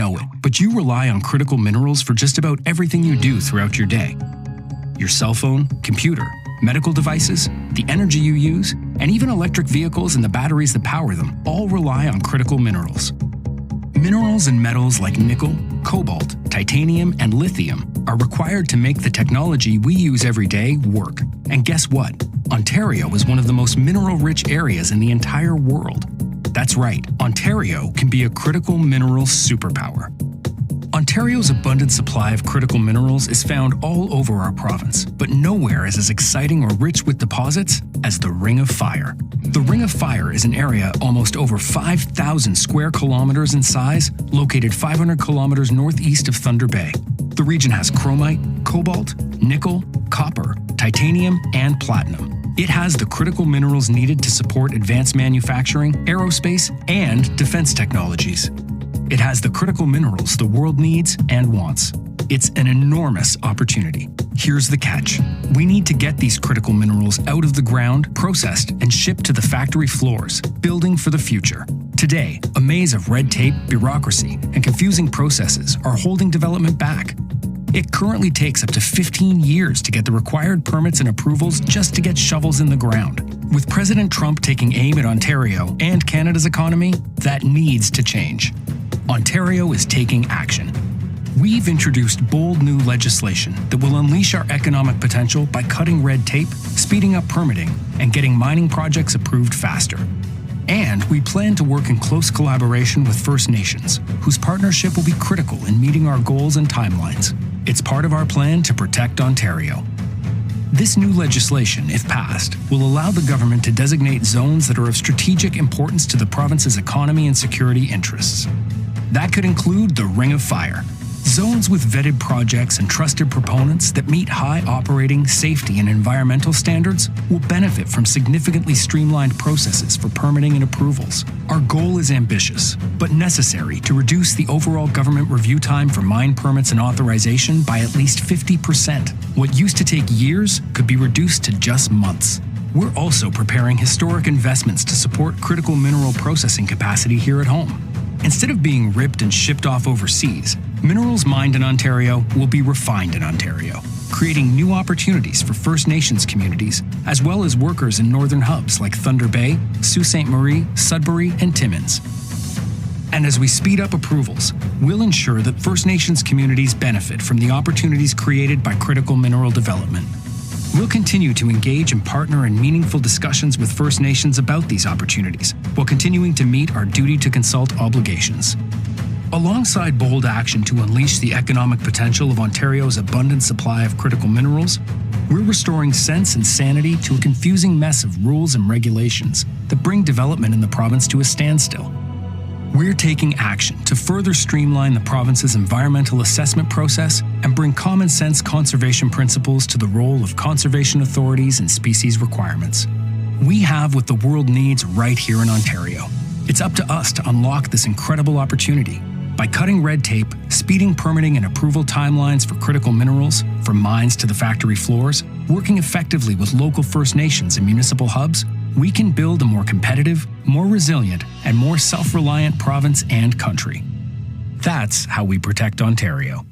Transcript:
know it, but you rely on critical minerals for just about everything you do throughout your day. Your cell phone, computer, medical devices, the energy you use, and even electric vehicles and the batteries that power them all rely on critical minerals. Minerals and metals like nickel, cobalt, titanium, and lithium are required to make the technology we use every day work. And guess what? Ontario is one of the most mineral-rich areas in the entire world. That's right, Ontario can be a critical mineral superpower. Ontario's abundant supply of critical minerals is found all over our province, but nowhere is as exciting or rich with deposits as the Ring of Fire. The Ring of Fire is an area almost over 5,000 square kilometers in size, located 500 kilometers northeast of Thunder Bay. The region has chromite, cobalt, nickel, copper, titanium, and platinum. It has the critical minerals needed to support advanced manufacturing, aerospace, and defense technologies. It has the critical minerals the world needs and wants. It's an enormous opportunity. Here's the catch. We need to get these critical minerals out of the ground, processed, and shipped to the factory floors, building for the future. Today, a maze of red tape, bureaucracy, and confusing processes are holding development back. It currently takes up to 15 years to get the required permits and approvals just to get shovels in the ground. With President Trump taking aim at Ontario and Canada's economy, that needs to change. Ontario is taking action. We've introduced bold new legislation that will unleash our economic potential by cutting red tape, speeding up permitting, and getting mining projects approved faster. And we plan to work in close collaboration with First Nations, whose partnership will be critical in meeting our goals and timelines. It's part of our plan to protect Ontario. This new legislation, if passed, will allow the government to designate zones that are of strategic importance to the province's economy and security interests. That could include the Ring of Fire, zones with vetted projects and trusted proponents that meet high operating, safety, and environmental standards will benefit from significantly streamlined processes for permitting and approvals. Our goal is ambitious, but necessary to reduce the overall government review time for mine permits and authorization by at least 50%. What used to take years could be reduced to just months. We're also preparing historic investments to support critical mineral processing capacity here at home. Instead of being ripped and shipped off overseas, minerals mined in Ontario will be refined in Ontario, creating new opportunities for First Nations communities, as well as workers in northern hubs like Thunder Bay, Sault Ste. Marie, Sudbury, and Timmins. And as we speed up approvals, we'll ensure that First Nations communities benefit from the opportunities created by critical mineral development. We'll continue to engage and partner in meaningful discussions with First Nations about these opportunities, while continuing to meet our duty to consult obligations. Alongside bold action to unleash the economic potential of Ontario's abundant supply of critical minerals, we're restoring sense and sanity to a confusing mess of rules and regulations that bring development in the province to a standstill. We're taking action to further streamline the province's environmental assessment process and bring common sense conservation principles to the role of conservation authorities and species requirements. We have what the world needs right here in Ontario. It's up to us to unlock this incredible opportunity. By cutting red tape, speeding permitting and approval timelines for critical minerals, from mines to the factory floors, working effectively with local First Nations and municipal hubs, we can build a more competitive, more resilient, and more self-reliant province and country. That's how we protect Ontario.